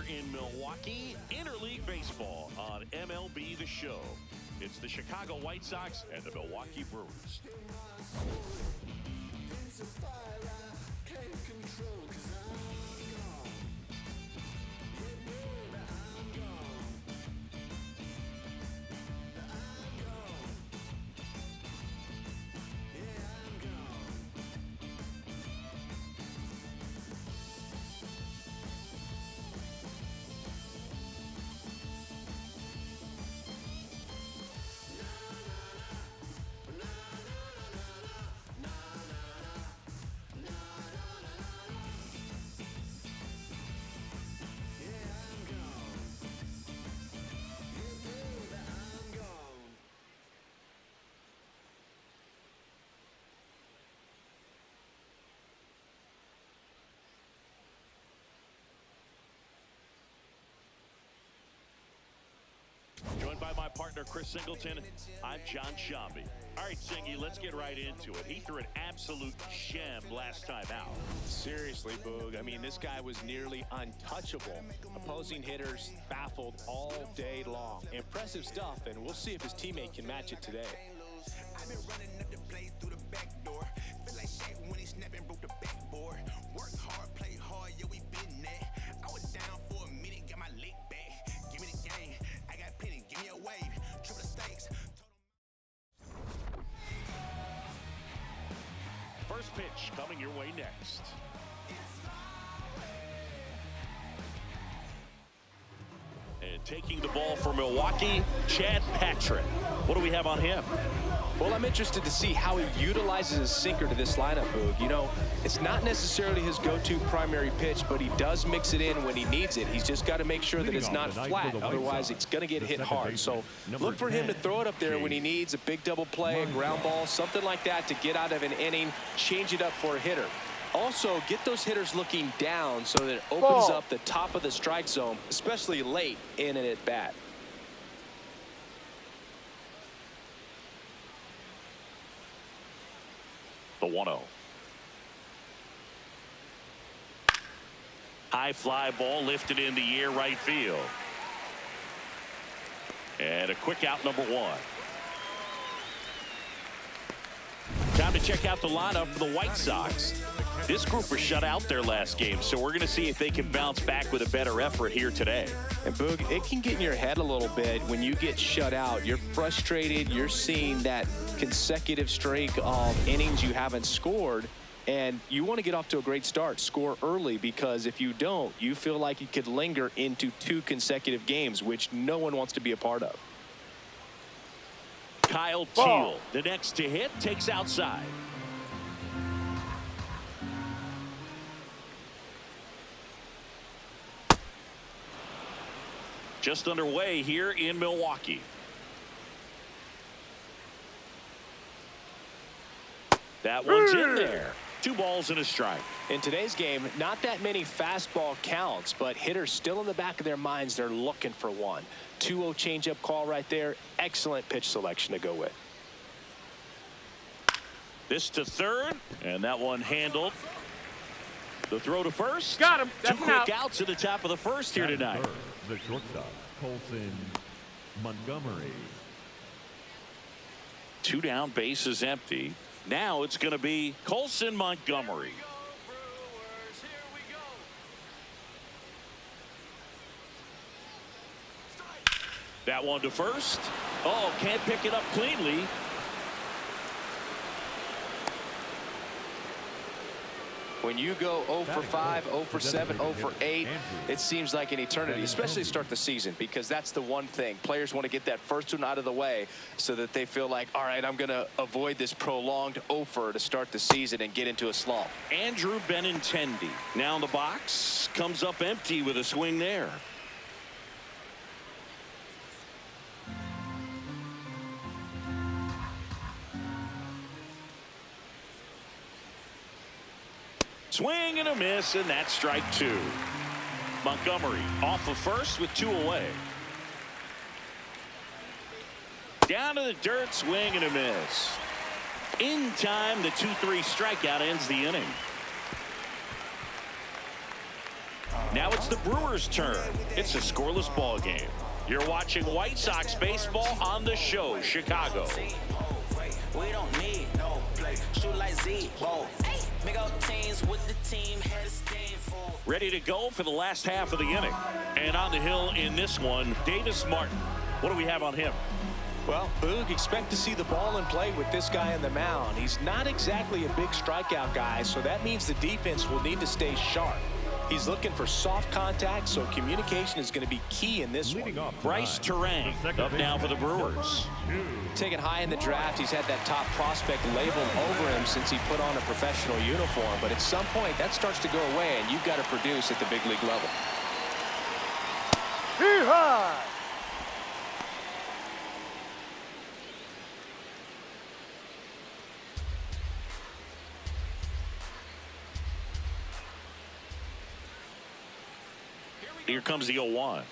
here in Milwaukee. Interleague baseball on MLB The Show. It's the Chicago White Sox and the Milwaukee Brewers. Joined by my partner, Chris Singleton, I'm John Shambi. All right, Singy, let's get right into it. He threw an absolute gem last time out. Seriously, Boog. I mean, this guy was nearly untouchable. Opposing hitters baffled all day long. Impressive stuff, and we'll see if his teammate can match it today. I've been running up the play through the back door. Feel like shit when he snapping, broke the backboard. Work hard, play hard, yeah, we been there. I was down for a minute, got my leg back. Give me the game, I got plenty, give me a wave. Triple the stakes. First pitch coming your way next. And taking the ball for Milwaukee, Chad Patrick. What do we have on him? Well, I'm interested to see how he utilizes his sinker to this lineup, Boog. You know, it's not necessarily his go-to primary pitch, but he does mix it in when he needs it. He's just got to make sure that it's not flat. Otherwise, it's going to get hit hard. So look for him to throw it up there when he needs a big double play, a ground ball, something like that to get out of an inning, change it up for a hitter. Also, get those hitters looking down so that it opens up the top of the strike zone, especially late in an at-bat. The 1-0. High fly ball lifted in the air right field. And a quick out, number 1. Time to check out the lineup for the White Sox. This group was shut out their last game, so we're going to see if they can bounce back with a better effort here today. And Boog, it can get in your head a little bit when you get shut out. You're frustrated. You're seeing that consecutive streak of innings you haven't scored, and you want to get off to a great start, score early, because if you don't, you feel like it could linger into 2 consecutive games, which no one wants to be a part of. Kyle Teal, the next to hit, takes outside. Just underway here in Milwaukee. That one's in there. 2 balls and a strike. In today's game, not that many fastball counts, but hitters still in the back of their minds, they're looking for one. 2-0 changeup call right there. Excellent pitch selection to go with. This to third, and that one handled. The throw to first. Got him. 2 quick outs at the top of the first here tonight. The shortstop, Colson Montgomery. 2 down, bases empty. Now it's going to be Colson Montgomery. That one to first. Oh, can't pick it up cleanly. When you go 0 for 5, 0 for 7, 0 for 8, it seems like an eternity, especially to start the season, because that's the one thing. Players want to get that first one out of the way so that they feel like, all right, I'm going to avoid this prolonged 0-fer to start the season and get into a slump. Andrew Benintendi now in the box, comes up empty with a swing there. Swing and a miss, and that's strike 2. Montgomery off of first with 2 away. Down to the dirt, swing and a miss. In time, the 2-3 strikeout ends the inning. Now it's the Brewers' turn. It's a scoreless ball game. You're watching White Sox baseball on the show, Chicago. We don't need no play. Shoot like Z. Big old teams with the team. Had a stand for. Ready to go for the last half of the inning. And on the hill in this one, Davis Martin. What do we have on him? Well, Boog, expect to see the ball in play with this guy on the mound. He's not exactly a big strikeout guy, so that means the defense will need to stay sharp. He's looking for soft contact, so communication is going to be key in this one. Bryce Terang up now for the Brewers. Taken high in the draft, he's had that top prospect labeled over him since he put on a professional uniform. But at some point, that starts to go away, and you've got to produce at the big league level. Hee-haw! Here comes the 0-1.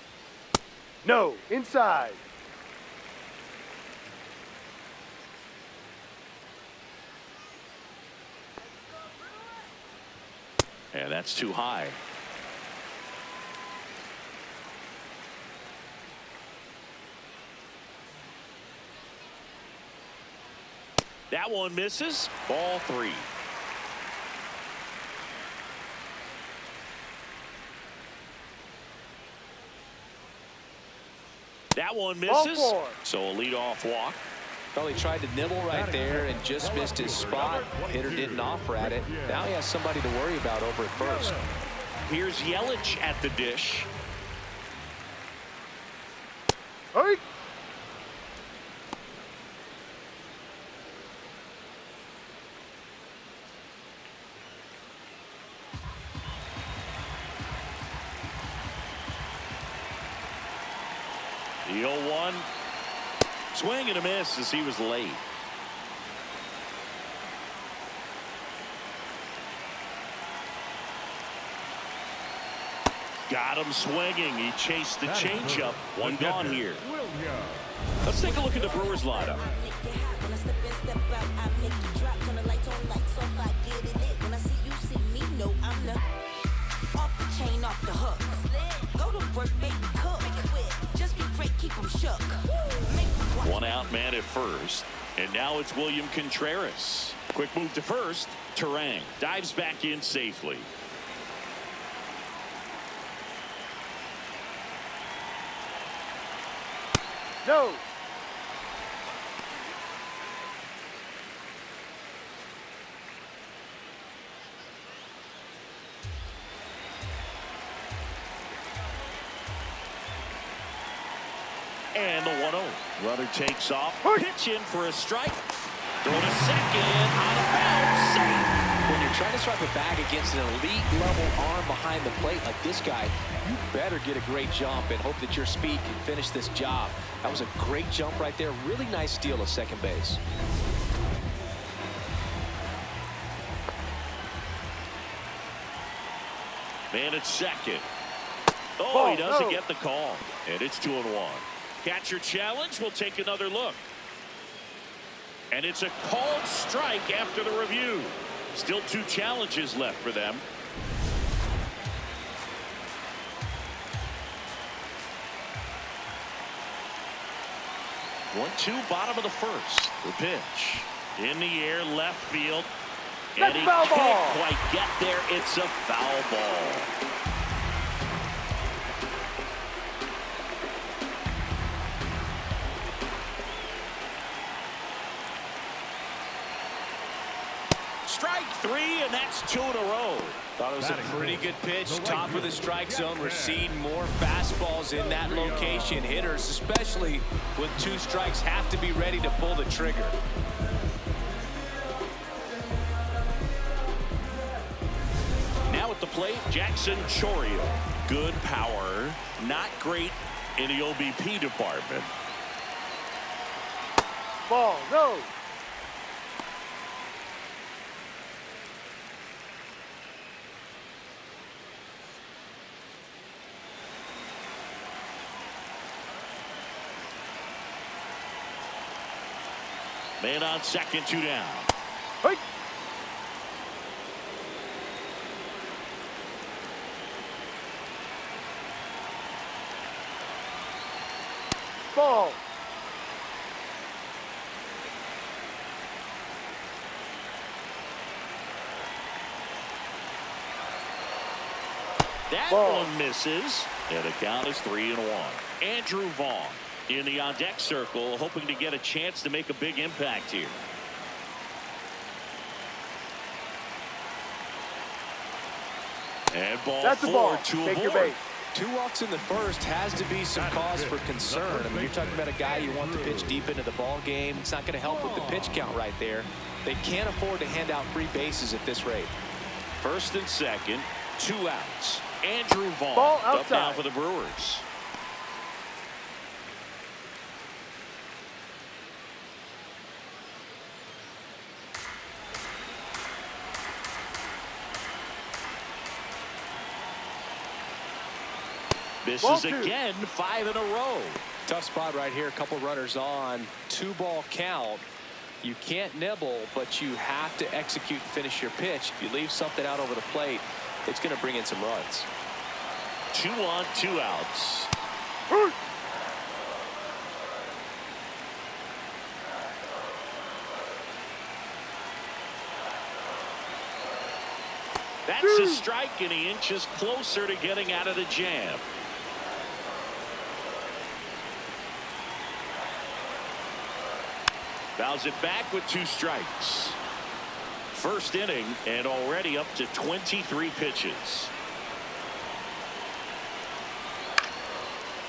No, inside. And that's too high. That one misses. Ball 3. That one misses. So a leadoff walk. Well, he tried to nibble right there and just missed his spot. Hitter didn't offer at it. Now he has somebody to worry about over at first. Here's Yelich at the dish. Hey! The 0-1. Swing and a miss as he was late. Got him swinging. He chased the changeup. One gone here. Let's take a look at the Brewers lineup. One out man at first. And now it's William Contreras. Quick move to first. Terang dives back in safely. No. And the 1-0. Runner takes off. Pitch in for a strike. Throw to second. Out of bounds. Safe. When you're trying to strike a bag against an elite level arm behind the plate like this guy, you better get a great jump and hope that your speed can finish this job. That was a great jump right there. Really nice steal at second base. Man at second. Oh, he doesn't get the call. And it's 2-1. Catcher challenge. We'll take another look. And it's a called strike after the review. Still 2 challenges left for them. 1-2, bottom of the first. The pitch. In the air, left field. And he can't quite get there. It's a foul ball. Strike 3, and that's 2 in a row. Thought it was a pretty good pitch. Top of the strike zone. We're seeing more fastballs in that location. Hitters, especially with 2 strikes, have to be ready to pull the trigger. Now at the plate, Jackson Chourio. Good power, not great in the OBP department. Ball, no. Man on second, 2 down. Hey. Ball. That Ball. one misses, and the count is 3-1. Andrew Vaughn in the on-deck circle, hoping to get a chance to make a big impact here. And ball That's the 4 ball. to Take your aboard. bait. 2 walks in the first has to be some cause for concern. I mean, you're talking about a guy you want to pitch deep into the ball game. It's not going to help with the pitch count right there. They can't afford to hand out free bases at this rate. First and second, 2 outs. Andrew Vaughn Ball up now outside. for the Brewers. This Ball is 2. again 5 in a row. Tough spot right here. A couple runners on. 2-ball count. You can't nibble, but you have to execute and finish your pitch. If you leave something out over the plate, it's going to bring in some runs. 2 on, 2 outs. That's a strike, and he inches closer to getting out of the jam. Fouls it back with 2 strikes. First inning, and already up to 23 pitches.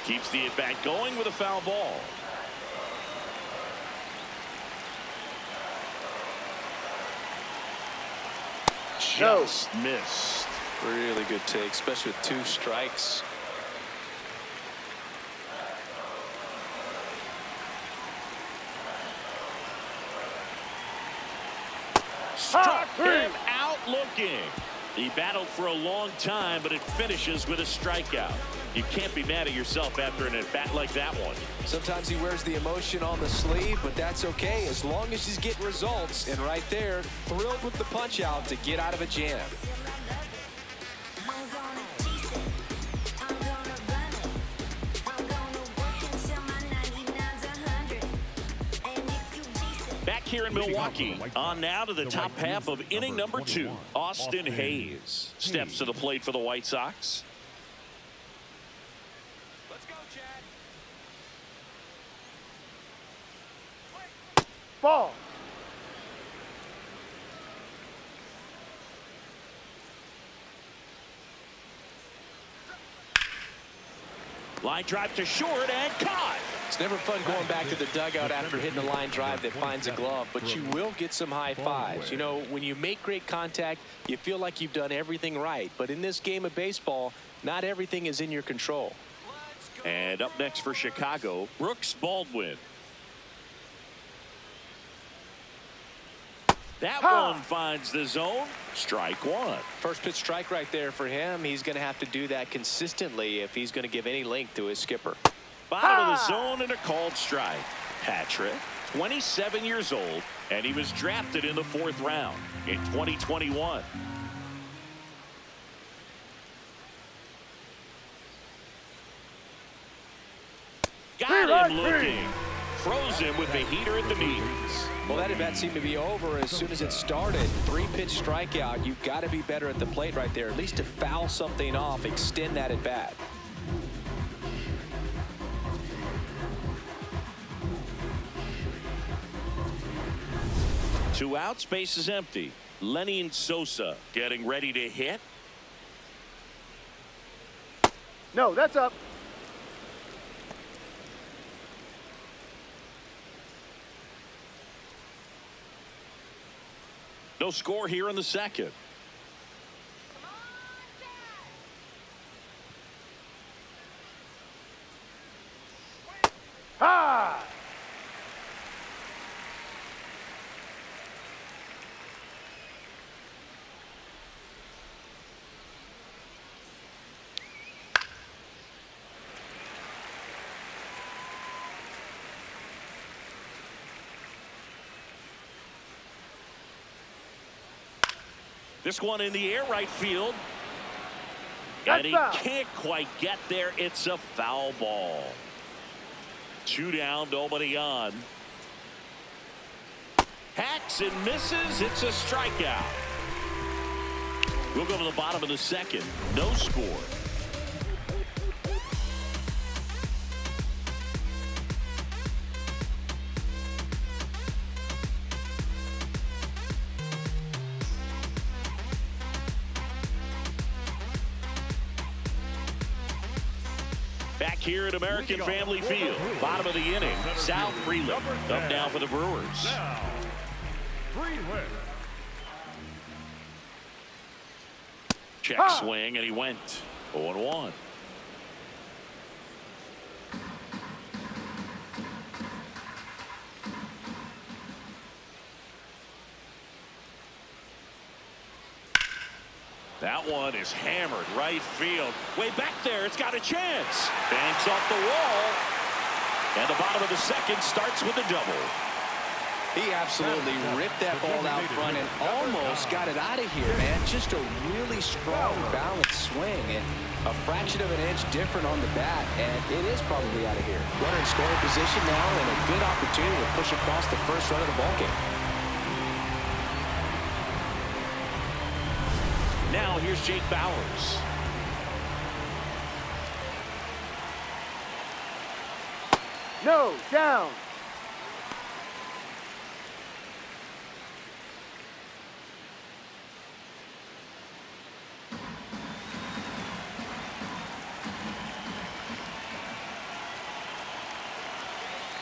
Keeps the at-bat going with a foul ball. Just missed. Really good take, especially with 2 strikes. Struck him out looking. He battled for a long time, but it finishes with a strikeout. You can't be mad at yourself after an at-bat like that one. Sometimes he wears the emotion on the sleeve, but that's okay as long as he's getting results. And right there, thrilled with the punch out to get out of a jam. Back here in Milwaukee, on now to the top half of inning number 2. Austin Hayes steps to the plate for the White Sox. Let's go, Chad. Ball. Line drive to short and caught. It's never fun going back to the dugout after hitting a line drive that finds a glove, but you will get some high fives. You know, when you make great contact, you feel like you've done everything right. But in this game of baseball, not everything is in your control. And up next for Chicago, Brooks Baldwin. That one finds the zone. Strike 1. First pitch strike right there for him. He's going to have to do that consistently if he's going to give any length to his skipper. Bottom of the zone and a called strike. Patrick, 27 years old, and he was drafted in the 4th round in 2021. Got him looking. Froze him with the heater at the knees. Well, that at-bat seemed to be over as soon as it started. 3-pitch strikeout. You've got to be better at the plate right there, at least to foul something off, extend that at-bat. Two outs, base is empty. Lenny and Sosa getting ready to hit. No, that's up. No score here in the second. Ha! This one in the air, right field. That's And he foul. can't quite get there. It's a foul ball. 2 down, nobody on. Hacks and misses. It's a strikeout. We'll go to the bottom of the second. No score. Back here at American Family Field, bottom of the inning, Sal Freeland up now for the Brewers. Check swing, and he went 0-1. That one is hammered right field. Way back there, it's got a chance. Banks off the wall. And the bottom of the second starts with a double. He absolutely ripped that ball out front and almost got it out of here, man. Just a really strong, balanced swing. And a fraction of an inch different on the bat, and it is probably out of here. Runner in scoring position now, and a good opportunity to push across the first run of the ball game. Now here's Jake Bauers. No, down.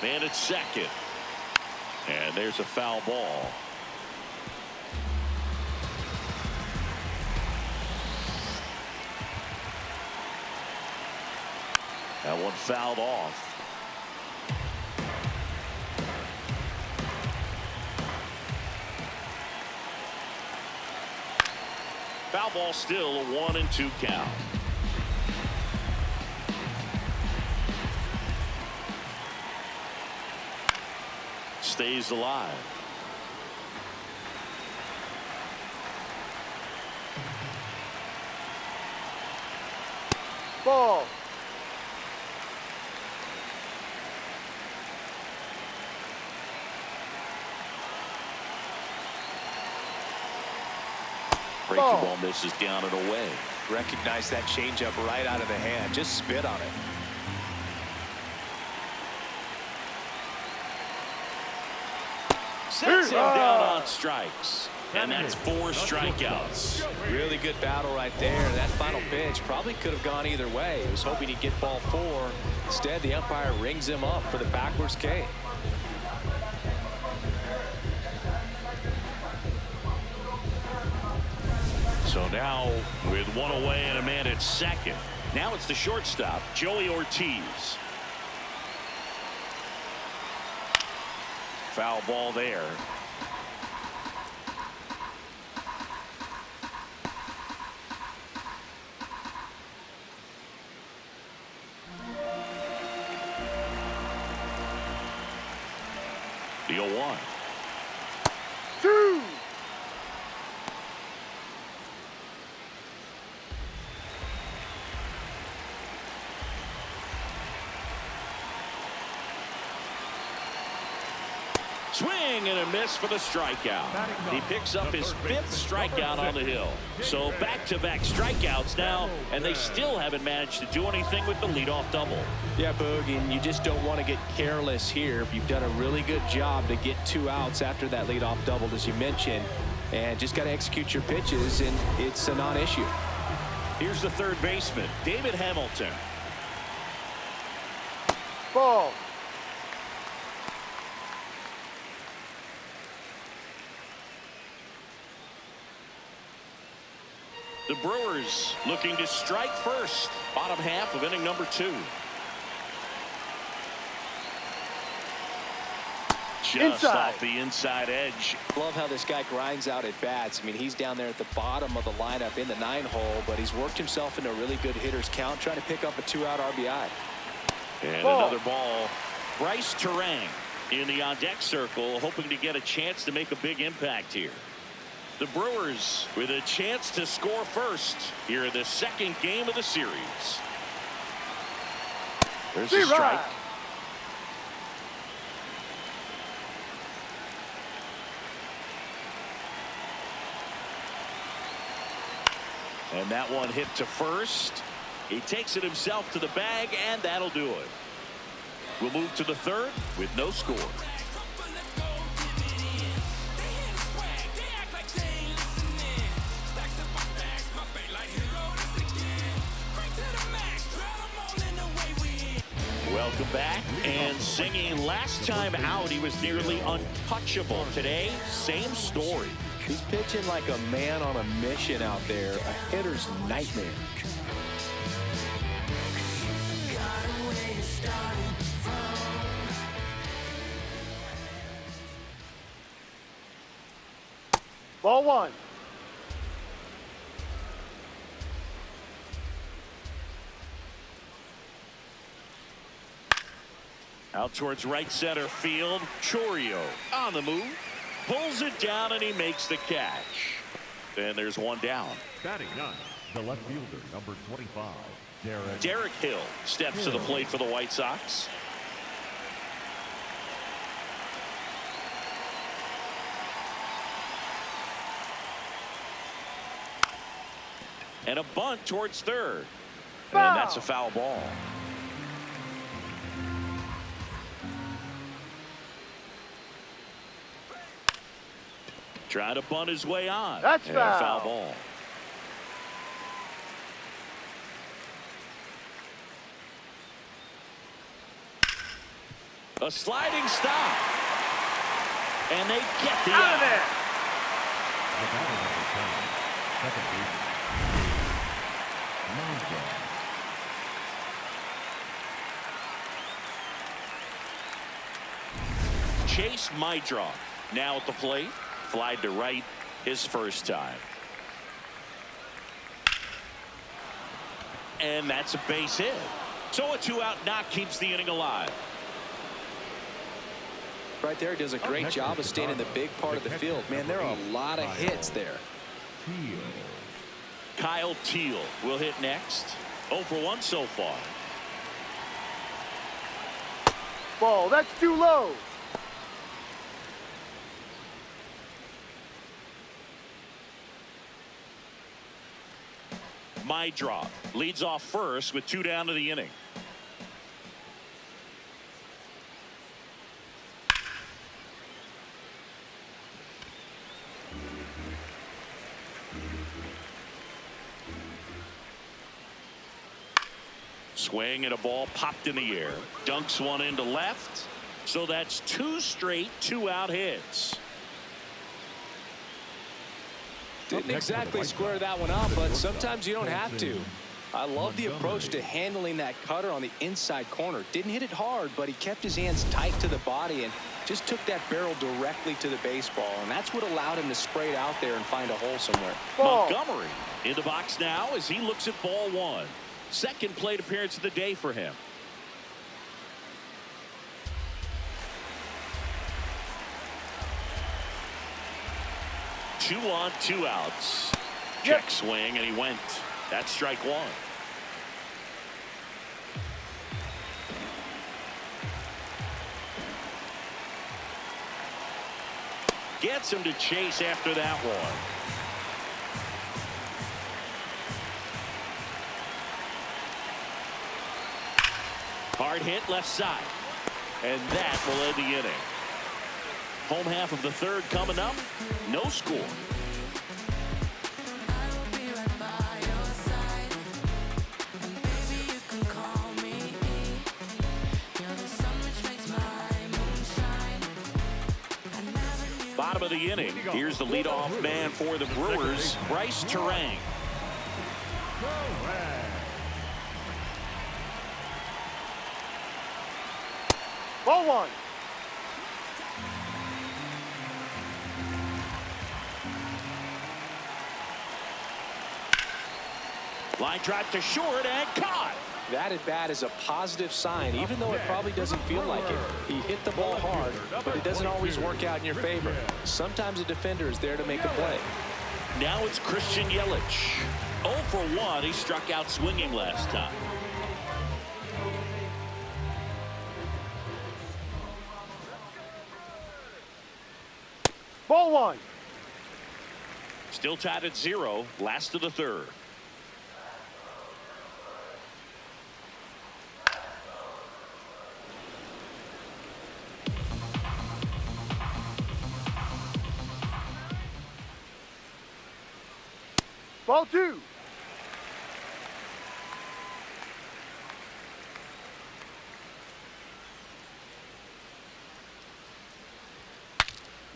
Man at second. And there's a foul ball. That one fouled off. Foul ball, still a 1-2 count. Stays alive. Ball. Breaking ball misses down and away. Recognize that changeup right out of the hand. Just spit on it. Sets him down on strikes. And that's 4 strikeouts. Really good battle right there. That final pitch probably could have gone either way. He was hoping he'd get ball 4. Instead, the umpire rings him up for the backwards K. So now with 1 away and a man at second. Now it's the shortstop, Joey Ortiz. Foul ball there. The 0-1. 2. Swing and a miss for the strikeout. He picks up his 5th strikeout on the hill. So back-to-back strikeouts now, and they still haven't managed to do anything with the leadoff double. Yeah, Boog, and you just don't want to get careless here. You've done a really good job to get 2 outs after that leadoff double, as you mentioned, and just got to execute your pitches, and it's a non-issue. Here's the third baseman, David Hamilton. Ball. The Brewers looking to strike first. Bottom half of inning number 2. Just off the inside edge. Love how this guy grinds out at bats. I mean, he's down there at the bottom of the lineup in the 9-hole, but he's worked himself into a really good hitter's count, trying to pick up a 2-out RBI. And another ball. Bryce Terang in the on-deck circle, hoping to get a chance to make a big impact here. The Brewers with a chance to score first here in the second game of the series. There's a strike. And that one hit to first. He takes it himself to the bag, and that'll do it. We'll move to the third with no score. Welcome back. And singing last time out, he was nearly untouchable. Today, same story. He's pitching like a man on a mission out there, a hitter's nightmare. Ball one. Out towards right center field. Chourio on the move. Pulls it down, and he makes the catch. Then there's one down. Batting ninth, the left fielder, number 25, Derek Hill steps to the plate for the White Sox. And a bunt towards third. Foul. And that's a foul ball. Trying to bunt his way on. That's and foul. A foul ball. A sliding stop. And they get the Out of there. the batter number 10, second baseman, Chase Mydroff now at the plate. Fly to right his first time. And that's a base hit. So a 2-out knock keeps the inning alive. Right there, does a great job of staying in the big part of the field. Man, there are a lot of hits there. Kyle Teal will hit next. 0 for 1 so far. Ball, that's too low. Mydroff leads off first with 2 down to the inning. Swing and a ball popped in the air. Dunks one into left. So that's 2 straight 2-out hits. Didn't exactly square that one up, but sometimes you don't have to. I love the approach to handling that cutter on the inside corner. Didn't hit it hard, but he kept his hands tight to the body and just took that barrel directly to the baseball. And that's what allowed him to spray it out there and find a hole somewhere. Ball. Montgomery in the box now as he looks at ball 1. Second plate appearance of the day for him. Two on, 2 outs. Check swing, and he went. That's strike 1. Gets him to chase after that one. Hard hit left side. And that will end the inning. Home half of the third coming up. No score. Bottom of the inning. Here's the leadoff man for the Brewers, Bryce Terang. Ball 1. Line drive to short and caught. That at bat is a positive sign, even though it probably doesn't feel like it. He hit the ball hard, but it doesn't always work out in your favor. Sometimes a defender is there to make a play. Now it's Christian Yelich. 0 for 1. He struck out swinging last time. Ball 1. Still tied at 0. Last of the third. Ball 2.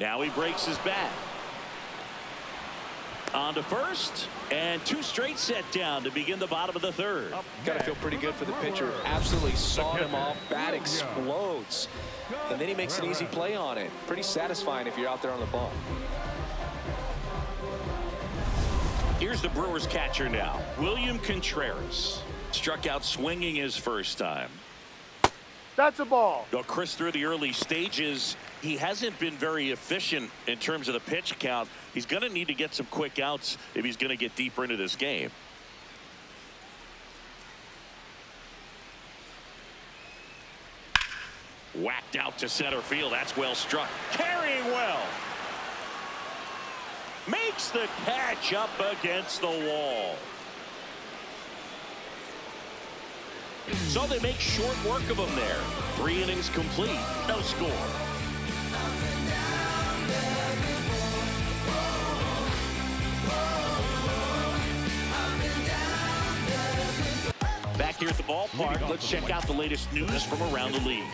Now he breaks his bat. On to first, and 2 straight set down to begin the bottom of the 3rd. Got to feel pretty good for the pitcher. Absolutely sawed him off. Bat explodes. And then he makes an easy play on it. Pretty satisfying if you're out there on the ball. Here's the Brewers catcher now, William Contreras. Struck out swinging his first time. That's a ball. Though Chris, through the early stages, he hasn't been very efficient in terms of the pitch count. He's going to need to get some quick outs if he's going to get deeper into this game. Whacked out to center field. That's well struck. Carrying well. Makes the catch up against the wall. So they make short work of him there. 3 innings complete. No score. Back here at the ballpark, let's check out the latest news from around the league.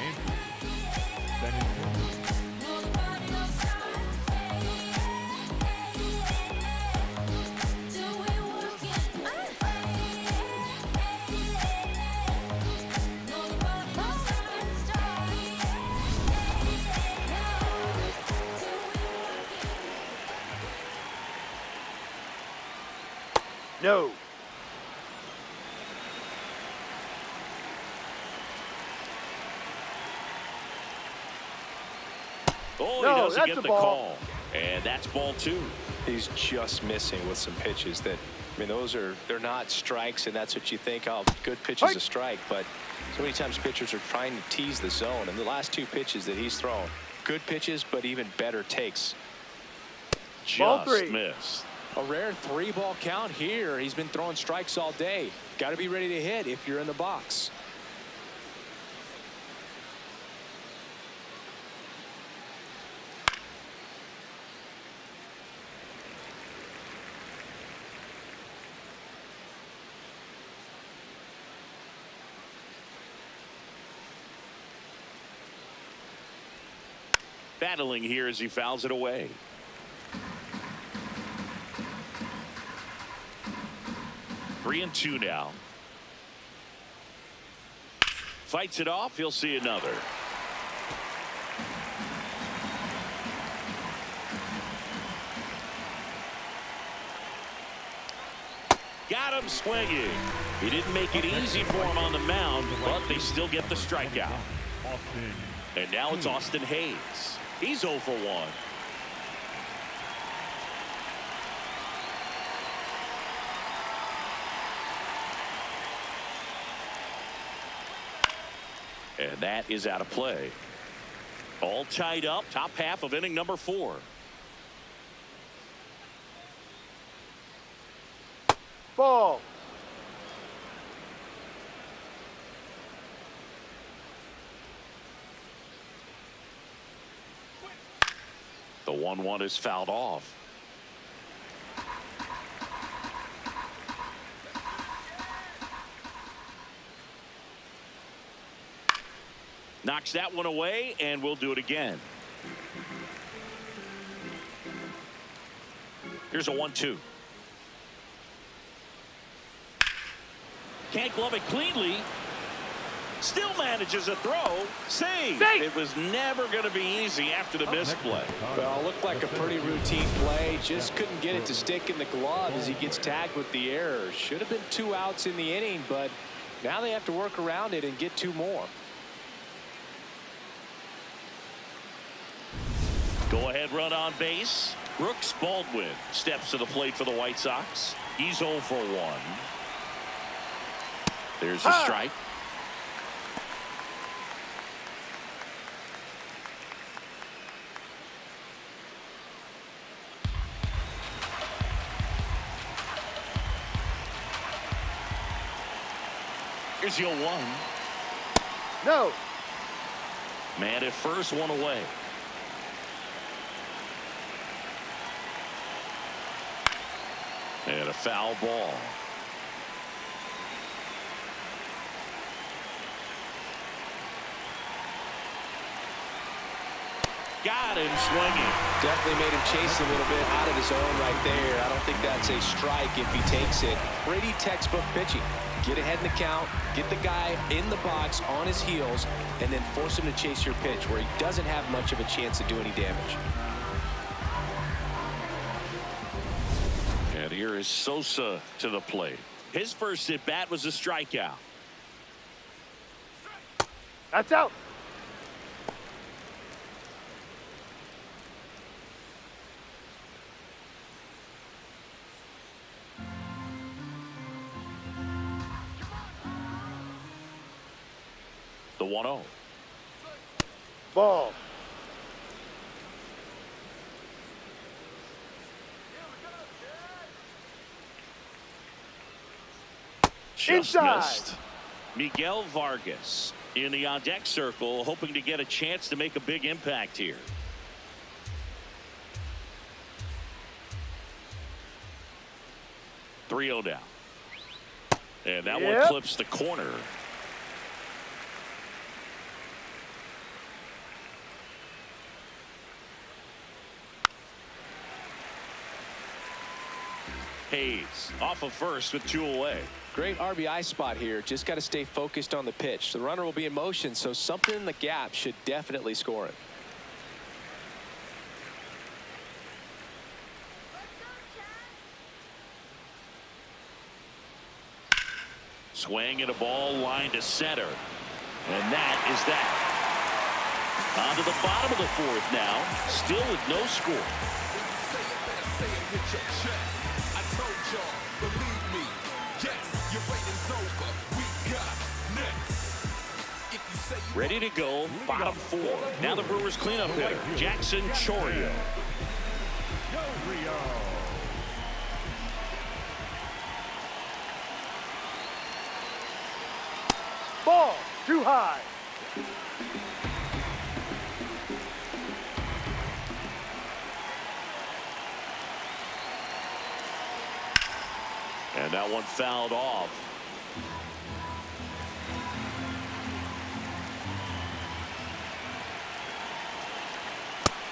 No. Oh, No, he doesn't that's get a the ball. call. And that's ball 2. He's just missing with some pitches that, I mean, they're not strikes, and that's what you think, oh, good pitch is a strike. But so many times pitchers are trying to tease the zone, and the last 2 pitches that he's thrown, good pitches, but even better takes. Ball Just 3. missed. A rare 3-ball count here. He's been throwing strikes all day. Got to be ready to hit if you're in the box. Battling here as he fouls it away. Three and 2 now. Fights it off. He'll see another. Got him swinging. He didn't make it easy for him on the mound, but they still get the strikeout. And now it's Austin Hayes. He's 0 for 1. And that is out of play. All tied up, top half of inning number 4. Ball. The 1-1 is fouled off. Knocks that one away, and we'll do it again. Here's a 1-2. Can't glove it cleanly. Still manages a throw. Save. It was never going to be easy after the misplay. Well, looked like a pretty routine play. Just couldn't get it to stick in the glove as he gets tagged with the error. Should have been 2 outs in the inning, but now they have to work around it and get 2 more. Go-ahead run on base. Brooks Baldwin steps to the plate for the White Sox. He's 0 for 1. There's a strike. Here's the 0-1. No. Man at first, 1 away. And a foul ball. Got him swinging. Definitely made him chase a little bit out of his own right there. I don't think that's a strike if he takes it. Pretty textbook pitching. Get ahead in the count, get the guy in the box on his heels, and then force him to chase your pitch where he doesn't have much of a chance to do any damage. And here is Sosa to the plate. His first at bat was a strikeout. That's out. The 1-0. Ball. Just Inside. missed. Miguel Vargas in the on-deck circle, hoping to get a chance to make a big impact here. .3-0 down. And that one clips the corner. Hayes off of first with 2 away. Great RBI spot here. Just got to stay focused on the pitch. The runner will be in motion, so something in the gap should definitely score it. Swing and a ball line to center. And that is that. On to the bottom of the 4th now. Still with no score. Ready to go, bottom 4. Now the Brewers cleanup hitter, Jackson Chourio. Ball. Too high. And that one fouled off.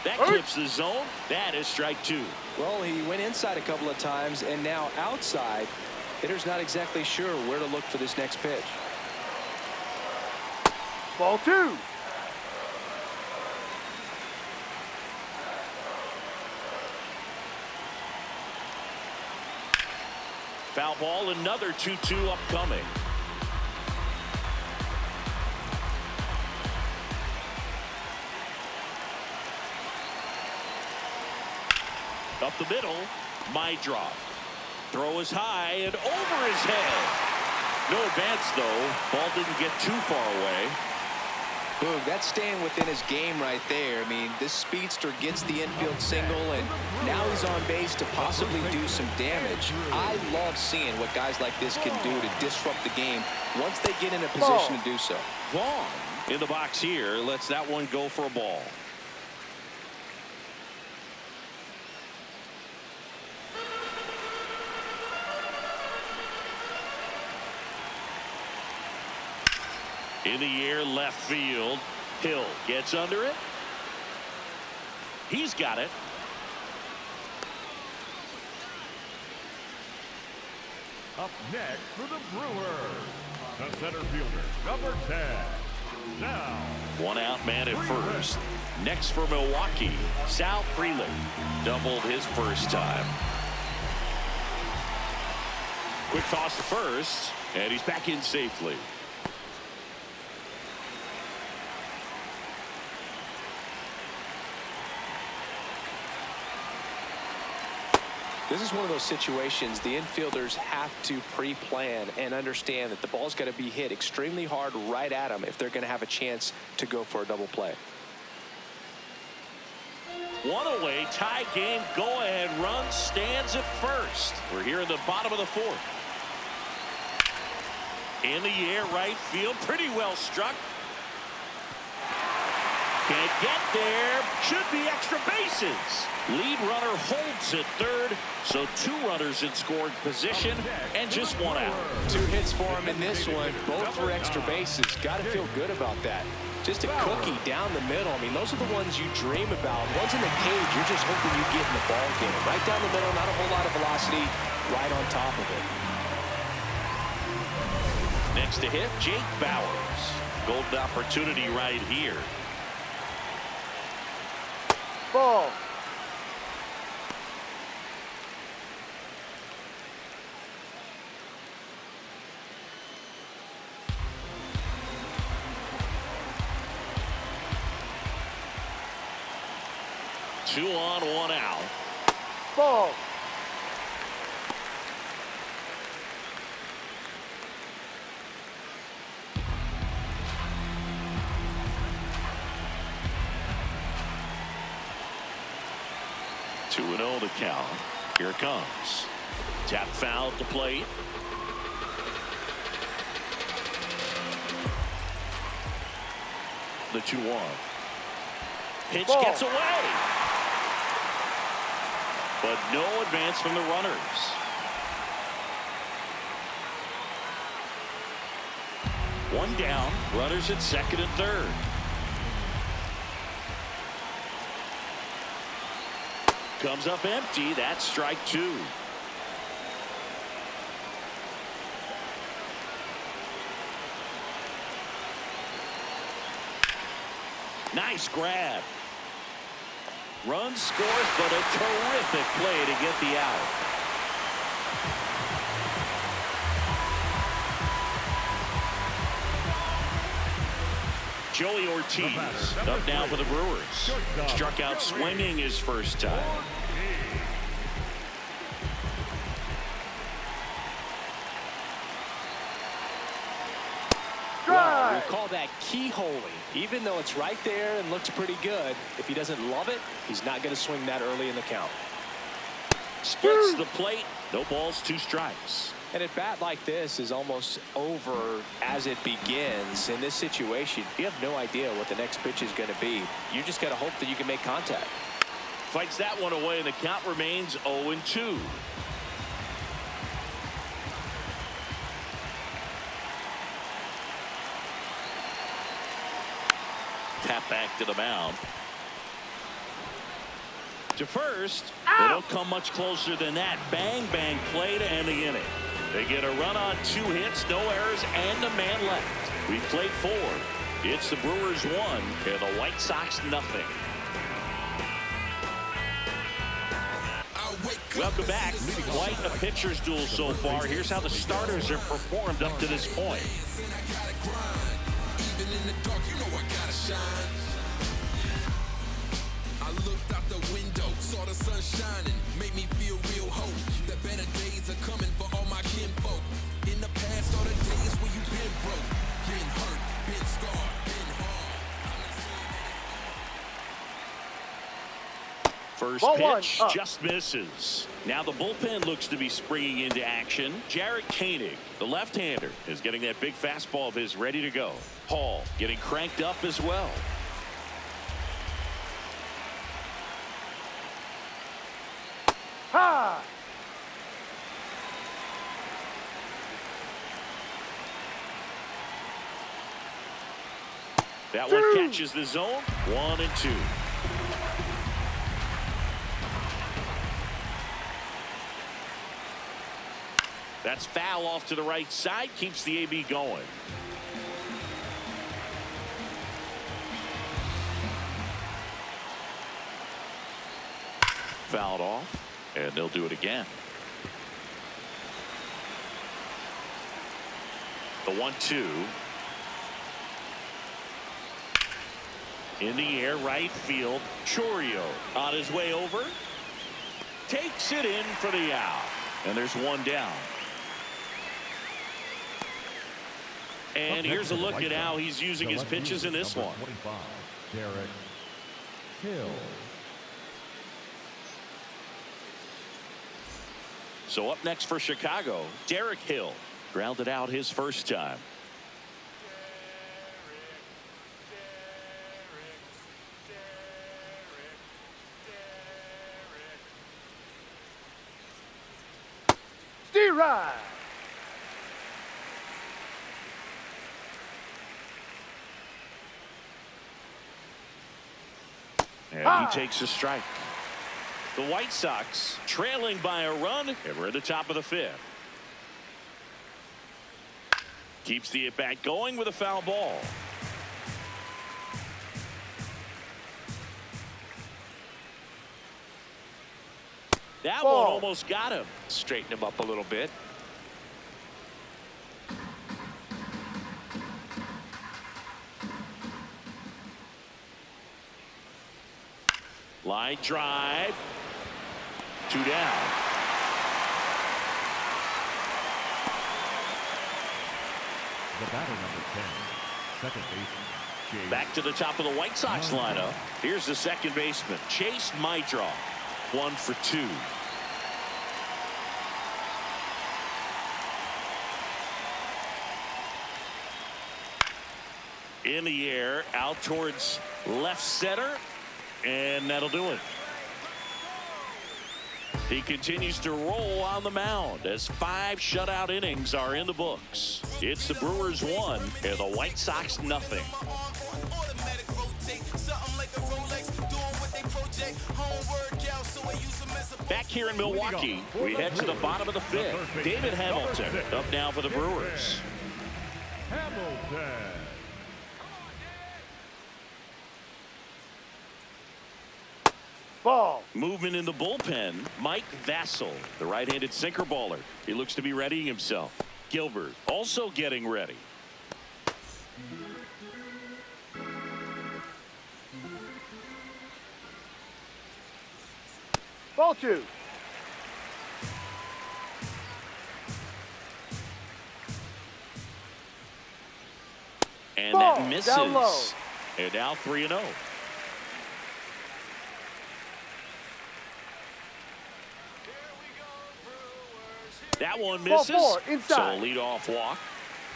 That clips the zone. That is strike 2. Well, he went inside a couple of times, and now outside. Hitter's not exactly sure where to look for this next pitch. Ball 2. Foul ball, another 2-2 upcoming. Up the middle, my drop. Throw is high and over his head. No advance though. Ball didn't get too far away. Boog, that's staying within his game right there. I mean, this speedster gets the infield single, and now he's on base to possibly do some damage. I love seeing what guys like this can do to disrupt the game once they get in a position to do so. Vaughn in the box here lets that one go for a ball. In the air, left field. Hill gets under it. He's got it. Up next for the Brewers, the center fielder, number 10. Now, 1 out, man at first. Next for Milwaukee, Sal Freeland. Doubled his first time. Quick toss to first, and he's back in safely. This is one of those situations the infielders have to pre-plan and understand that the ball's got to be hit extremely hard right at them if they're going to have a chance to go for a double play. 1 away, tie game, go-ahead run stands at first. We're here in the bottom of the 4th. In the air, right field, pretty well struck. Can't get there. Should be extra bases. Lead runner holds at third, so 2 runners in scoring position and just 1 out. 2 hits for him in this one, both for extra bases. Got to feel good about that. Just a cookie down the middle. I mean, those are the ones you dream about. Ones in the cage, you're just hoping you get in the ball game. Right down the middle, not a whole lot of velocity, right on top of it. Next to hit, Jake Bauers. Golden opportunity right here. Ball. Two on, 1 out. Ball. Two and 0 to count. Here it comes. Tap foul at the plate. The 2-1. Pitch Ball. gets away. But no advance from the runners. One down. Runners at second and third. Comes up empty. That's strike 2. Nice grab. Run scores, but a terrific play to get the out. Joey Ortiz up now for the Brewers. Struck out swinging his first time. Well, we call that keyholing. Even though it's right there and looks pretty good, if he doesn't love it, he's not going to swing that early in the count. Splits the plate. No balls, 2 strikes. And at bat like this is almost over as it begins. In this situation, you have no idea what the next pitch is going to be. You just got to hope that you can make contact. Fights that one away, and the count remains 0-2. Tap back to the mound. To first. They don't come much closer than that. Bang, bang play to end the inning. They get a run on 2 hits, no errors, and a man left. We played 4. It's the Brewers 1 and the White Sox nothing. Welcome back. Quite a pitcher's duel so far. Here's how the starters have performed up to this point. I looked out the window, saw the sun shining, made me feel real hope that better days are coming for all my kinfolk. In the past, all the days when you been broke, been hurt, been scarred, been hard. First Ball pitch 1, just misses. Now the bullpen looks to be springing into action. Jarrett Koenig, the left-hander, is getting that big fastball of his ready to go. Hall getting cranked up as well. Ha! That one catches the zone. 1-2. That's foul off to the right side. Keeps the AB going. Fouled off, and they'll do it again. The 1-2. In the air, right field. Chourio on his way over. Takes it in for the out. And there's one down. And here's a look at how he's using his pitches in this one. 25, Derek Hill. So up next for Chicago, Derek Hill grounded out his first time. right. And he takes a strike. The White Sox trailing by a run, and we're at the top of the fifth. Keeps the at-bat going with a foul ball. That one almost got him. Straighten him up a little bit. Line drive. 2 down. The batter, number 10, second baseman. Back to the top of the White Sox lineup. Here's the second baseman, Chase Mydroff. 1 for 2. In the air, out towards left center, and that'll do it. He continues to roll on the mound as 5 shutout innings are in the books. It's the Brewers 1 and the White Sox nothing. Back here in Milwaukee, we head to the bottom of the fifth. David Hamilton up now for the Brewers. Hamilton. Ball. Movement in the bullpen, Mike Vassell, the right-handed sinker baller. He looks to be readying himself. Gilbert also getting ready. Ball 2. And Ball, that misses. down low. And now 3-0. That one misses. Ball 4, So inside. a leadoff walk.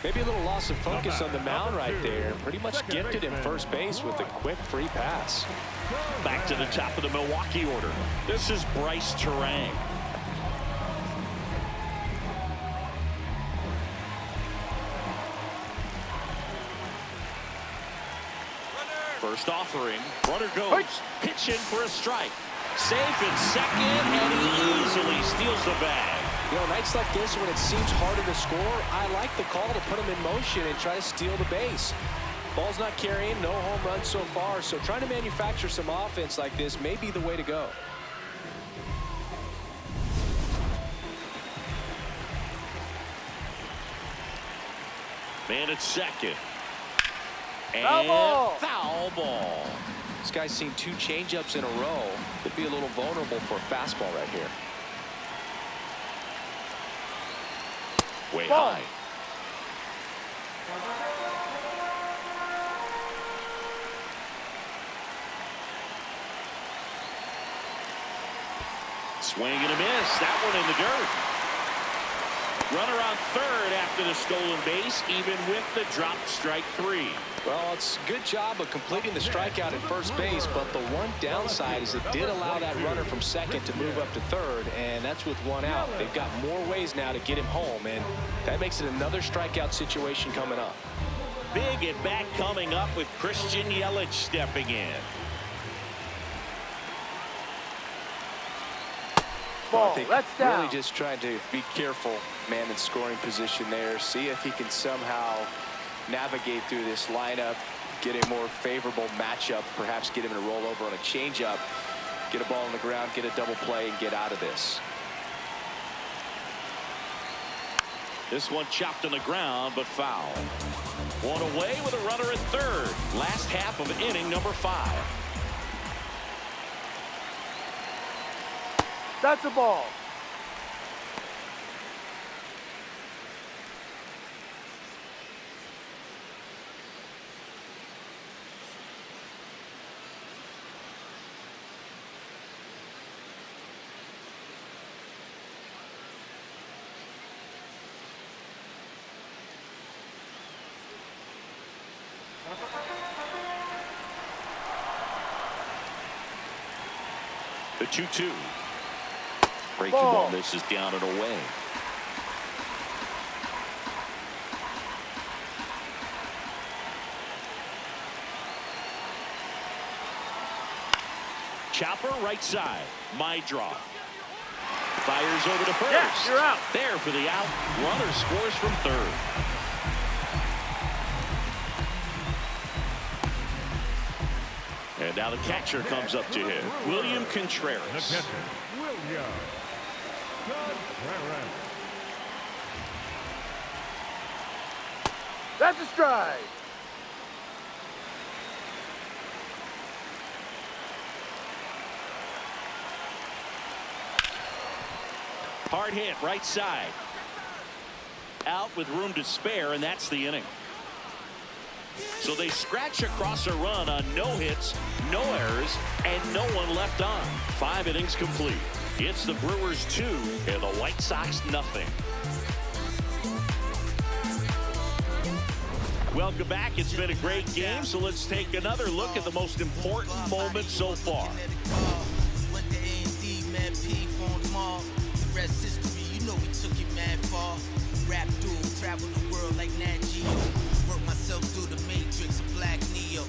Maybe a little loss of focus on the mound right there. Pretty much gifted him first base with a quick free pass. Back to the top of the Milwaukee order. This is Bryce Terang. First offering. Runner goes. Pitch in for a strike. Safe in second, and he easily steals the bag. You know, nights like this when it seems harder to score, I like the call to put him in motion and try to steal the base. Ball's not carrying, no home runs so far, so trying to manufacture some offense like this may be the way to go. Man at second. And Foul ball. Foul ball. This guy's seen 2 changeups in a row. Could be a little vulnerable for a fastball right here. Way Ball. high. Swing and a miss. That one in the dirt. Runner on third after the stolen base, even with the dropped strike 3. Well, it's a good job of completing the strikeout at first base, but the one downside is it did allow that runner from second to move up to third, and that's with 1 out. They've got more ways now to get him home, and that makes it another strikeout situation coming up. Big at bat coming up with Christian Yelich stepping in. Well, I think that's down. really just trying to be careful, man, in scoring position there. See if he can somehow navigate through this lineup, get a more favorable matchup, perhaps get him to roll over on a changeup, get a ball on the ground, get a double play, and get out of this. This one chopped on the ground, but foul. One away with a runner at third. Last half of inning number 5. That's a ball. The 2-2. Breaking Ball. ball. This is down and away. chopper right side. My draw. Fires over to first. Yeah, you're out. There for the out. Runner scores from third. And now the catcher comes up to him. William Contreras. The catcher, William Contreras. That's a strike. Hard hit right side. Out with room to spare, and that's the inning. So they scratch across a run on no hits, no errors, and no one left on. 5 innings complete. It's the Brewers 2 and the White Sox nothing. Welcome back. It's been a great game, so let's take another look at the most important moment so far. Rap duel, travel the world like Nat Geo. Work myself through the matrix of Black Neo.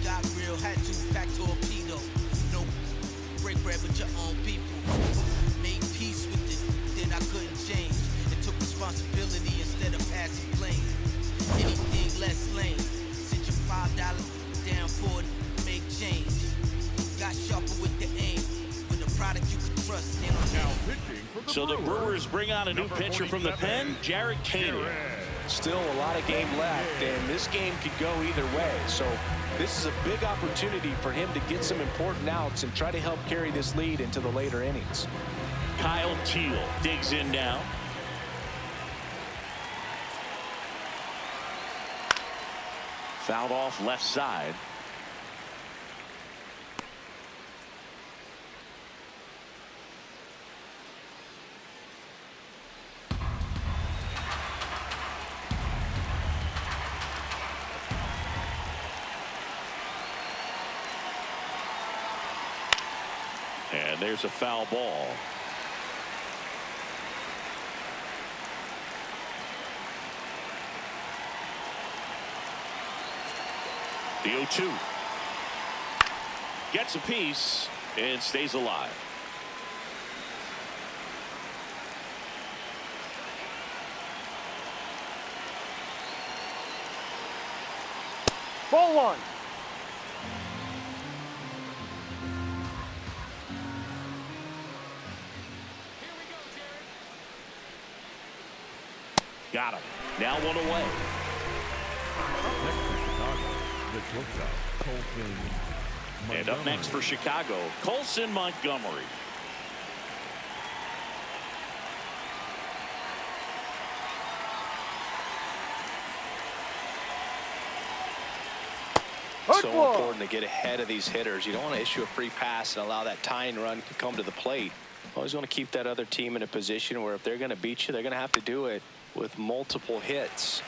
Got real, had to pack torpedo. No break bread with your own people. Made peace with it, then I couldn't change. And took responsibility instead of passing blame. Anything less lame. Sit your $5 down for it, make change. Got sharper with the aim. With a product you can trust. Now pitching for the So the Brewers bring on a new Number pitcher from the 47, pen, Jared Caney. Still a lot of game left, and this game could go either way. So this is a big opportunity for him to get some important outs and try to help carry this lead into the later innings. Kyle Teal digs in now. Fouled off left side. And there's a foul ball. The 0-2. Gets a piece and stays alive. Ball 1. Got him. Now one away. Next for Chicago, the shortstop, Colson And up next for Chicago, Colson Montgomery. So important to get ahead of these hitters. You don't want to issue a free pass and allow that tying run to come to the plate. Always want to keep that other team in a position where if they're going to beat you, they're going to have to do it with multiple hits.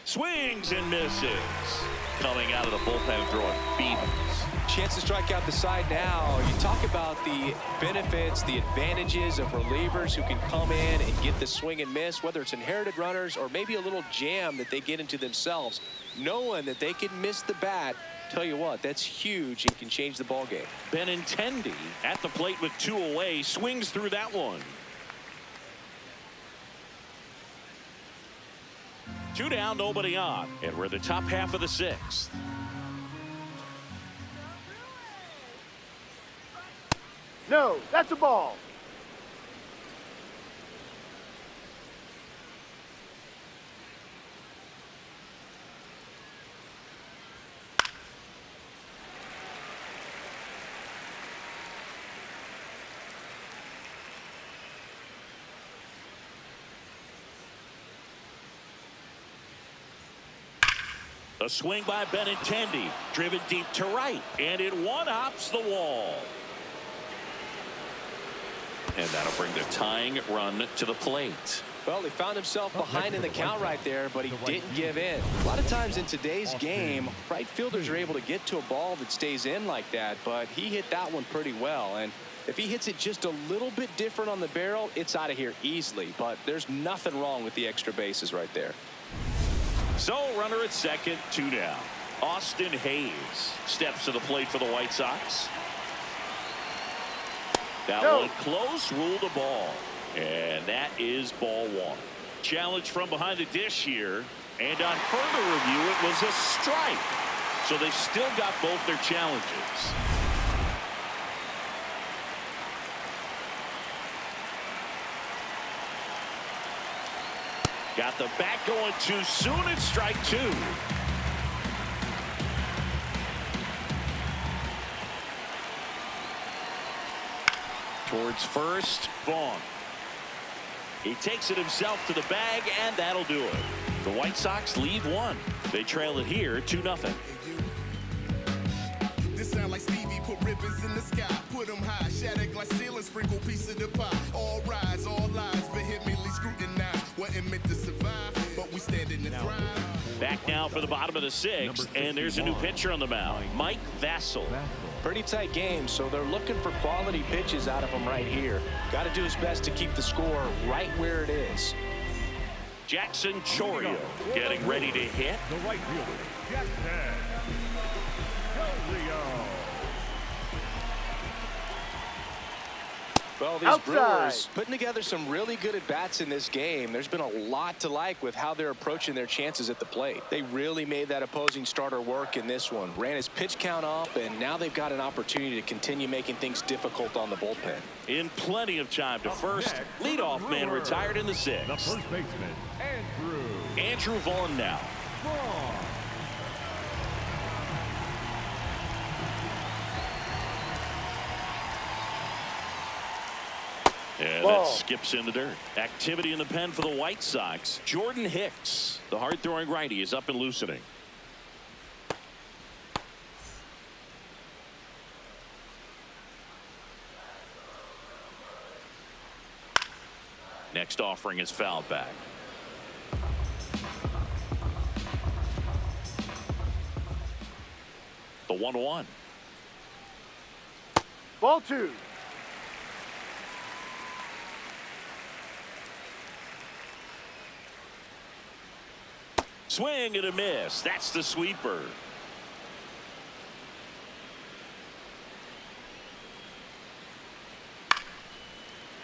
Swings and misses. Coming out of the bullpen throwing beatings. Chance to strike out the side now. You talk about the benefits, the advantages of relievers who can come in and get the swing and miss, whether it's inherited runners or maybe a little jam that they get into themselves. Knowing that they can miss the bat, tell you what, that's huge and can change the ball game. Benintendi at the plate with 2 away, swings through that one. 2 down, nobody on, and we're the top half of the 6th. No, that's a ball. A swing by Benintendi, driven deep to right, and it one-hops the wall. And that'll bring the tying run to the plate. Well, he found himself behind in the count right there, but he didn't give in. A lot of times in today's game, right fielders are able to get to a ball that stays in like that, but he hit that one pretty well. And if he hits it just a little bit different on the barrel, it's out of here easily. But there's nothing wrong with the extra bases right there. So, runner at second, 2 down. Austin Hayes steps to the plate for the White Sox. That one close, ruled a ball. And that is ball 1. Challenge from behind the dish here. And on further review, it was a strike. So they've still got both their challenges. Got the bat going too soon. It's strike 2. Towards first, Vaughn. He takes it himself to the bag, and that'll do it. The White Sox lead 1. They trail it here 2-0. This sound like Stevie put ribbons in the sky, put them high, shatter glass ceiling, sprinkle piece of the pie. All rise, all lies, vehemently scrutinized. Wasn't meant to survive, but we standing to thrive. Back now for the bottom of the 6th, and there's a new pitcher on the mound, Mike Vassell. Pretty tight game, so they're looking for quality pitches out of him right here. Got to do his best to keep the score right where it is. Jackson Chourio getting ready to hit. The right fielder, Jackson Chourio. Well, these Brewers putting together some really good at-bats in this game. There's been a lot to like with how they're approaching their chances at the plate. They really made that opposing starter work in this one. Ran his pitch count up, and now they've got an opportunity to continue making things difficult on the bullpen. In plenty of time to first. Leadoff man retired in the 6th. The first baseman, Andrew Vaughn now. And that skips in the dirt. Activity in the pen for the White Sox. Jordan Hicks, the hard-throwing righty, is up and loosening. Next offering is fouled back. The 1-1. Ball 2. Swing and a miss. That's the sweeper.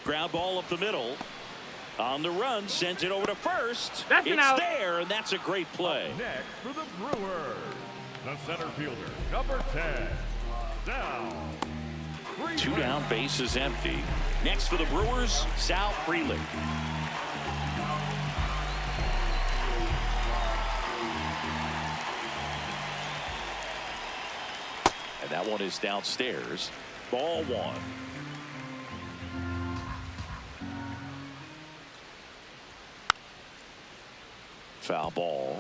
Ground ball up the middle. On the run, sends it over to first. That's it's out. There, and that's a great play. Next for the Brewers, the center fielder, number 10, down. 2 down, base is empty. Next for the Brewers, Sal Frelick. And that one is downstairs. Ball 1. Foul ball.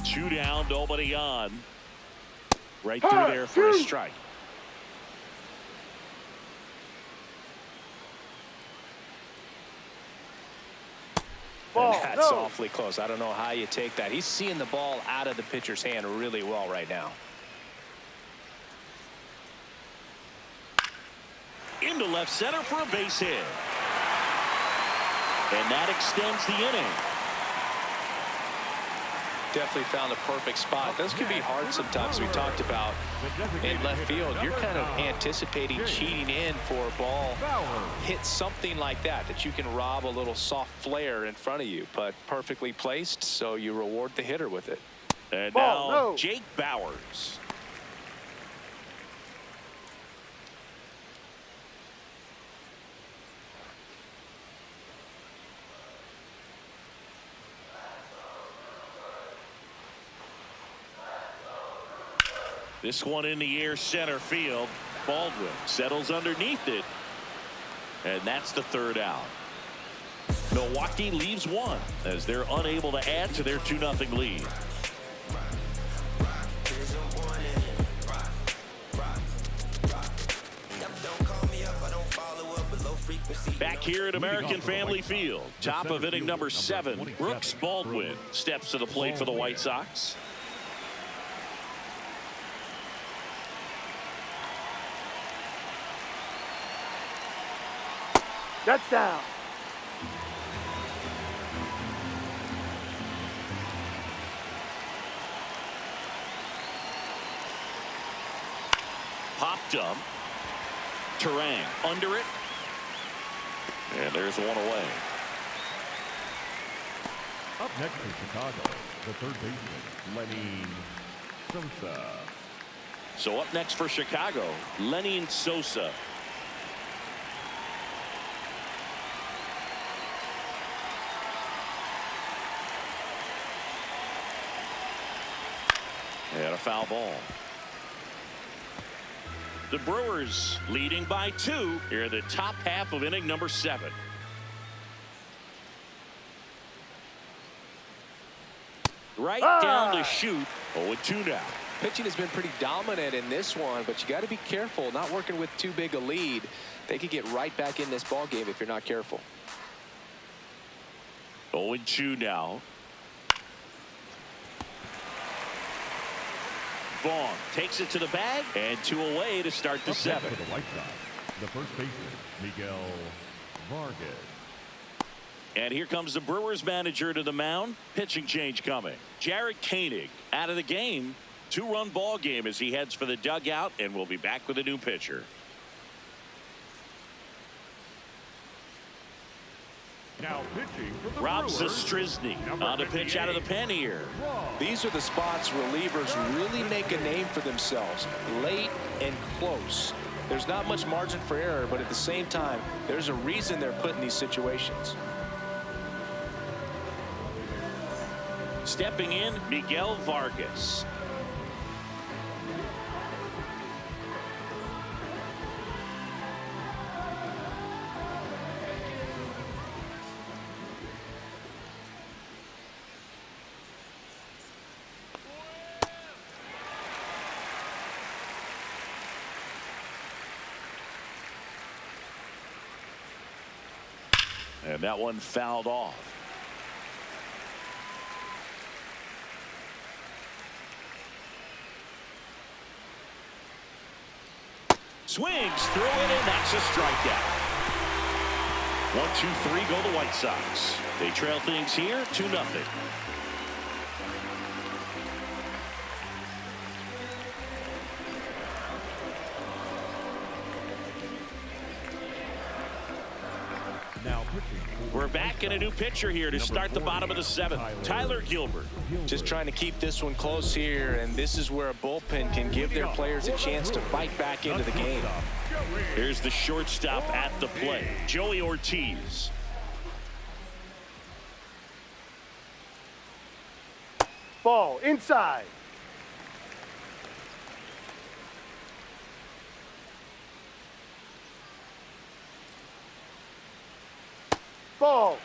2 down, nobody on. Right through there for a strike. And that's awfully close. I don't know how you take that. He's seeing the ball out of the pitcher's hand really well right now. Into left center for a base hit. And that extends the inning. Definitely found a perfect spot. Those can be hard sometimes. We talked about in left field. You're kind of anticipating cheating in for a ball. Hit something like that, that you can rob a little soft flare in front of you, but perfectly placed, so you reward the hitter with it. And now Jake Bauers. This one in the air, center field. Baldwin settles underneath it. And that's the 3rd out. Milwaukee leaves 1 as they're unable to add to their 2-0 lead. Don't call me up, I don't follow here at American Family Field. Top of inning number 7. Brooks Baldwin steps to the plate for the White Sox. That's down. Popped up. Terang under it. And there's one away. Up next in Chicago, the third baseman, Lenny Sosa. So up next for Chicago, Lenny Sosa. And a foul ball. The Brewers leading by 2 here in the top half of inning number 7. Right down the chute. 0-2 now. Pitching has been pretty dominant in this one, but you got to be careful not working with too big a lead. They could get right back in this ball game if you're not careful. 0-2 now. Vaughn takes it to the bag, and 2 away to start the 7th. For the White Sox, the first baseman, Miguel Vargas. And here comes the Brewers manager to the mound. Pitching change coming. Jared Koenig out of the game. 2-run ball game as he heads for the dugout, and we'll be back with a new pitcher. Now pitching for the Rob Brewers, Zastryzny number on the pitch out of the 58. pen here. These are the spots relievers really make a name for themselves, late and close. There's not much margin for error, but at the same time, there's a reason they're put in these situations. Stepping in, Miguel Vargas. And that one fouled off. Swings through it, and that's a strikeout. 1-2-3 go the White Sox. They trail things here 2-0. Now pitching. We're back in a new pitcher here to start the bottom of the 7th. Tyler Gilbert. Just trying to keep this one close here, and this is where a bullpen can give their players a chance to fight back into the game. Here's the shortstop at the plate, Joey Ortiz. Ball inside. Ball.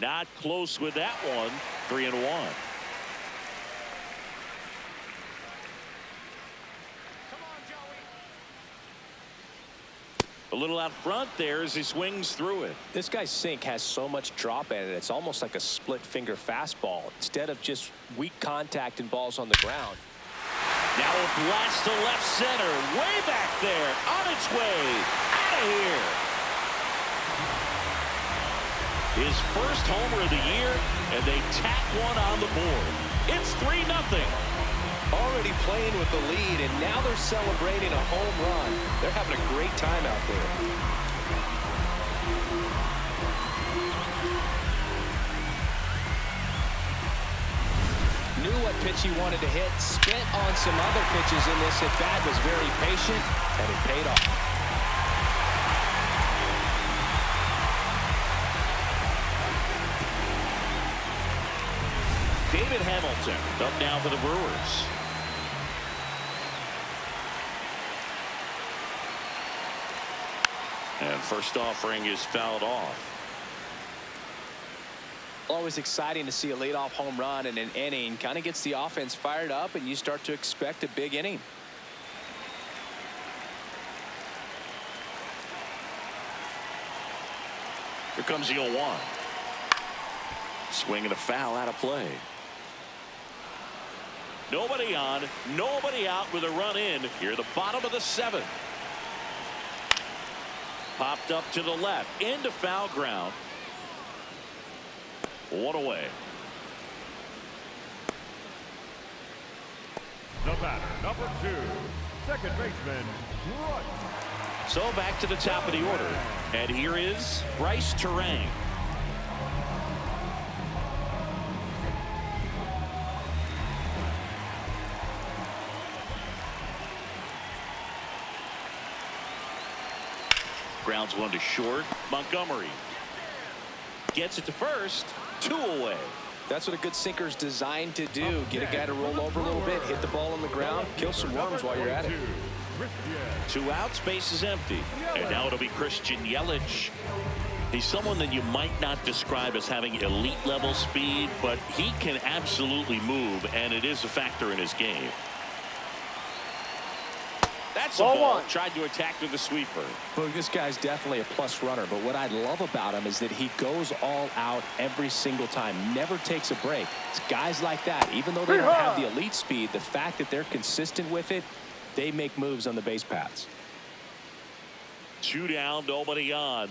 Not close with that one. 3-1. A little out front there as he swings through it. This guy's sink has so much drop at it. It's almost like a split finger fastball instead of just weak contact and balls on the ground. Now a blast to left center, way back there, on its way, out of here. His first homer of the year, and they tack one on the board. It's 3-0. Already playing with the lead, and now they're celebrating a home run. They're having a great time out there. Knew what pitch he wanted to hit, spent on some other pitches in this at-bat, was very patient, and it paid off. David Hamilton up now for the Brewers. And first offering is fouled off. Always exciting to see a leadoff home run in an inning. Kind of gets the offense fired up, and you start to expect a big inning. Here comes the 0-1. Swing and a foul out of play. Nobody on, nobody out with a run in. Here the bottom of the 7th. Popped up to the left into foul ground. 1 away. The batter, number 2, second baseman, Rutt. So back to the top of the order. And here is Bryce Terang. Grounds one to short. Montgomery gets it to first. 2 away. That's what a good sinker is designed to do. Get a guy to roll over a little bit, hit the ball on the ground, kill some worms while you're at it. 2 outs, base is empty. And now it'll be Christian Yelich. He's someone that you might not describe as having elite level speed, but he can absolutely move, and it is a factor in his game. That's a ball. Tried to attack with the sweeper. Well, this guy's definitely a plus runner, but what I love about him is that he goes all out every single time, never takes a break. It's guys like that, even though they don't have the elite speed, the fact that they're consistent with it, they make moves on the base paths. 2 down, nobody on.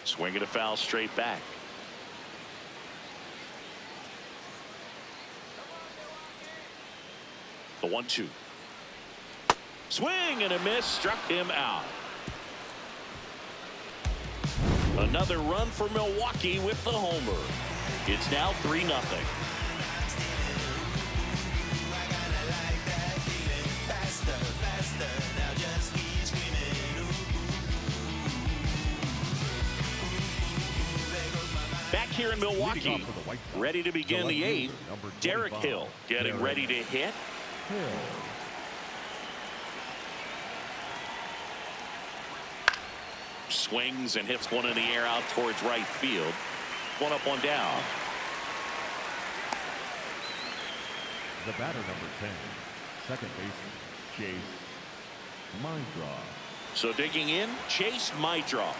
Swing and a foul straight back. The 1-2. Swing and a miss, struck him out. Another run for Milwaukee with the homer. It's now 3-0. Back here in Milwaukee, ready to begin the 8th. Derek Hill getting ready to hit. Swings and hits one in the air out towards right field. 1 up, 1 down. The batter, number 10, second baseman, Chase Mindra. So digging in, Chase Mindra.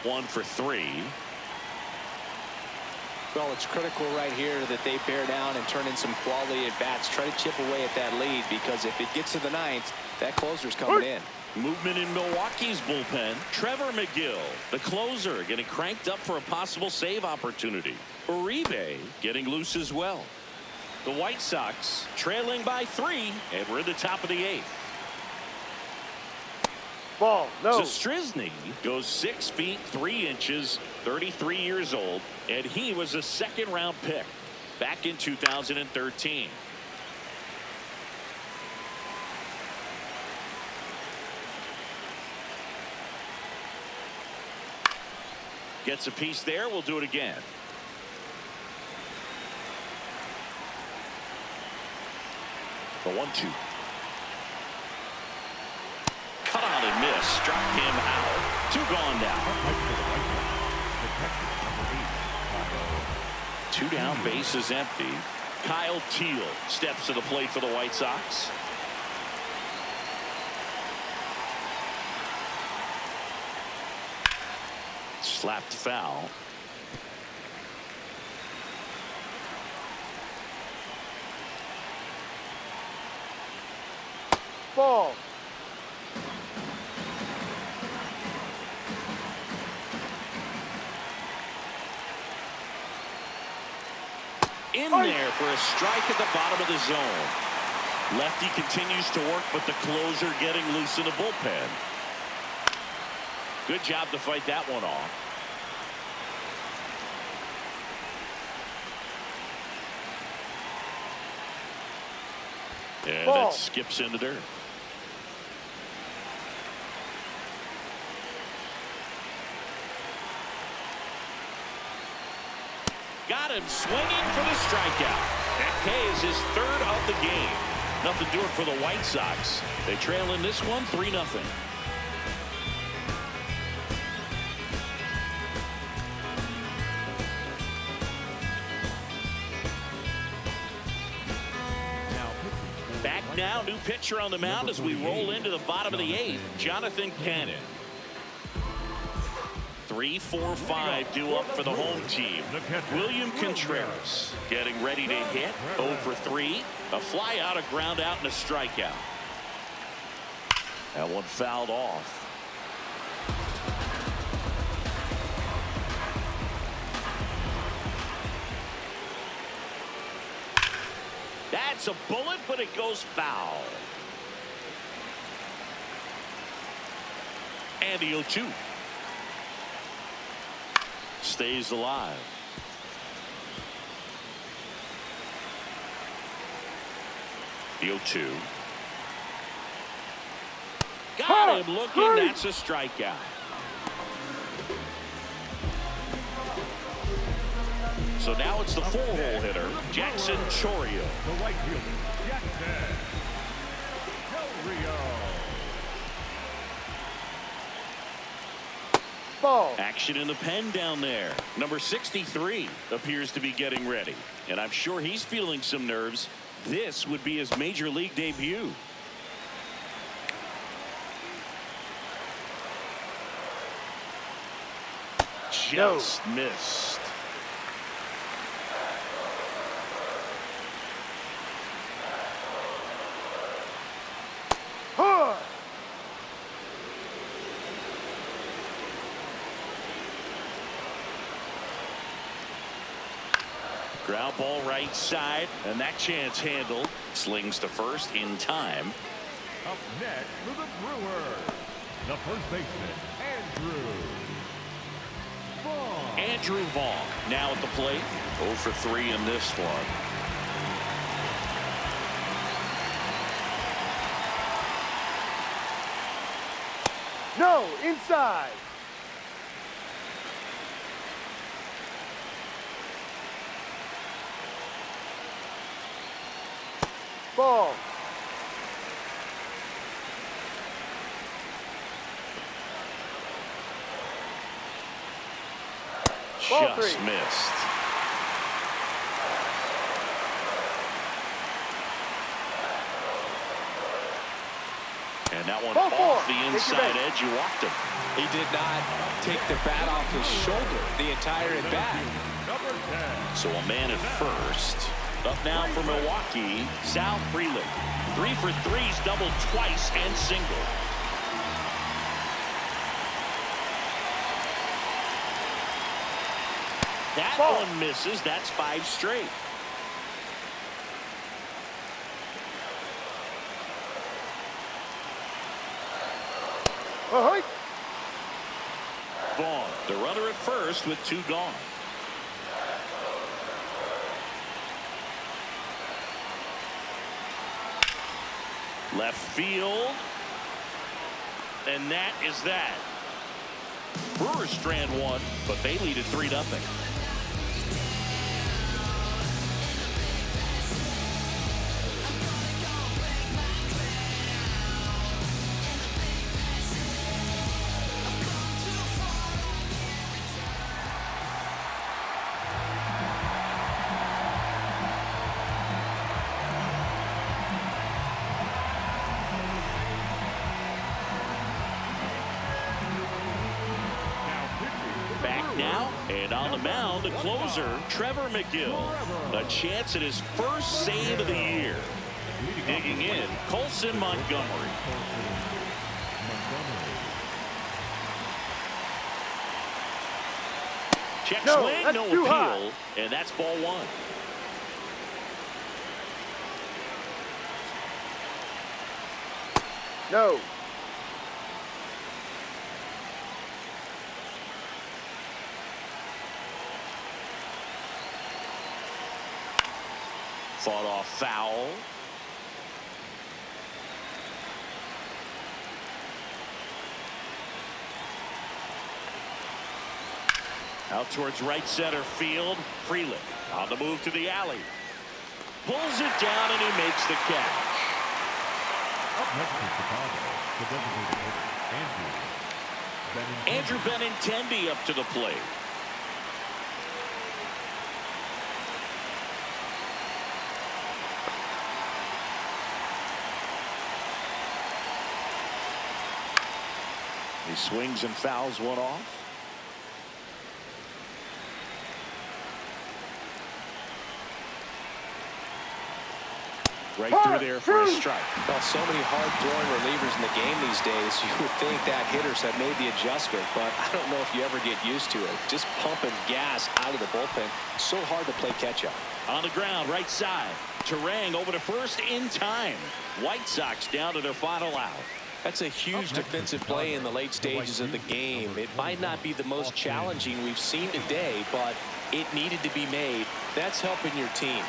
1 for 3. Well, it's critical right here that they bear down and turn in some quality at bats. Try to chip away at that lead, because if it gets to the 9th, that closer's coming in. Movement in Milwaukee's bullpen. Trevor McGill, the closer, getting cranked up for a possible save opportunity. Uribe getting loose as well. The White Sox trailing by 3, and we're at the top of the 8th. Ball, no. Zastryzny goes 6 feet 3 inches, 33 years old, and he was a 2nd-round pick back in 2013. Gets a piece there. We'll do it again. The 1-2. Cut out and miss. Struck him out. 2 gone now. 2 down. Base is empty. Kyle Teal steps to the plate for the White Sox. Slapped foul. Ball. In there for a strike at the bottom of the zone. Lefty continues to work, but the closer getting loose in the bullpen. Good job to fight that one off. And that skips in the dirt. Got him swinging for the strikeout. That K is his 3rd of the game. Nothing doing for the White Sox. They trail in this one 3-0. Now, new pitcher on the mound as we roll into the bottom of the 8th, Jonathan Cannon. 3, 4, 5 due up for the home team. William Contreras getting ready to hit. 0 for 3. A fly out, a ground out, and a strikeout. That one fouled off. That's a bullet, but it goes foul. And the 0-2. Stays alive. The 0-2. Got him looking. That's a strikeout. So now it's the 4-hole hitter, Jackson Chourio. The right fielder, Jackson Chourio. Ball. Action in the pen down there. Number 63 appears to be getting ready. And I'm sure he's feeling some nerves. This would be his major league debut. Just missed. Ground ball right side, and that chance handled. Slings to first in time. Up next for the Brewers, the first baseman, Andrew Vaughn now at the plate. 0 for 3 in this one. No, inside. Ball. Ball Just 3. missed. And that one Ball 4. off the inside edge. You walked him. He did not take the bat off his shoulder the entire at bat. number 10. So a man at first. Up now for Milwaukee, Sal Frelick. 3 for 3's doubled twice and single. That Ball. one misses. That's 5 straight. Ahoy. Vaughn, the runner at first with 2 gone. Left field. And that is that. Brewers strand 1, but they lead at 3-0. Back now, and on the mound, the closer, Trevor McGill. A chance at his first save of the year. Digging in, Colson Montgomery. Check No, swing, that's no too appeal, high. and that's ball 1. No. Fought off foul. Out towards right center field. Frelick on the move to the alley. Pulls it down and he makes the catch. Up next is Chicago, the designated hitter, Andrew Benintendi up to the plate. He swings and fouls one off. Right through there for a strike. Well, so many hard-throwing relievers in the game these days. You would think that hitters have made the adjustment, but I don't know if you ever get used to it. Just pumping gas out of the bullpen. So hard to play catch-up. On the ground, right side. Terang over to first in time. White Sox down to their final out. That's a huge defensive play in the late stages of the game. It might not be the most challenging we've seen today, but it needed to be made. That's helping your team.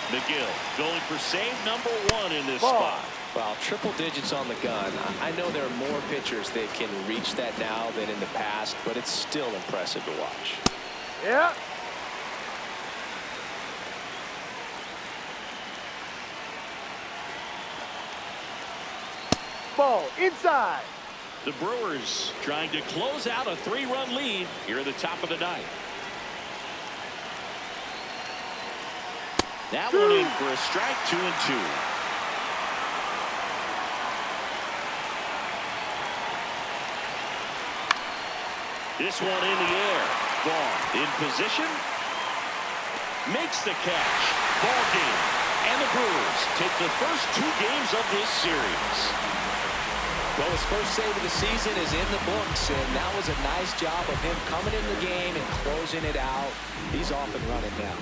McGill going for save number 1 in this spot. Well, triple digits on the gun. I know there are more pitchers that can reach that now than in the past, but it's still impressive to watch. Yeah. Ball inside. The Brewers trying to close out a 3-run lead here at the top of the ninth. That one in for a strike, 2-2. This one in the air. Ball in position. Makes the catch. Ball game. And the Brewers take the first 2 games of this series. Well, his first save of the season is in the books, and that was a nice job of him coming in the game and closing it out. He's off and running now.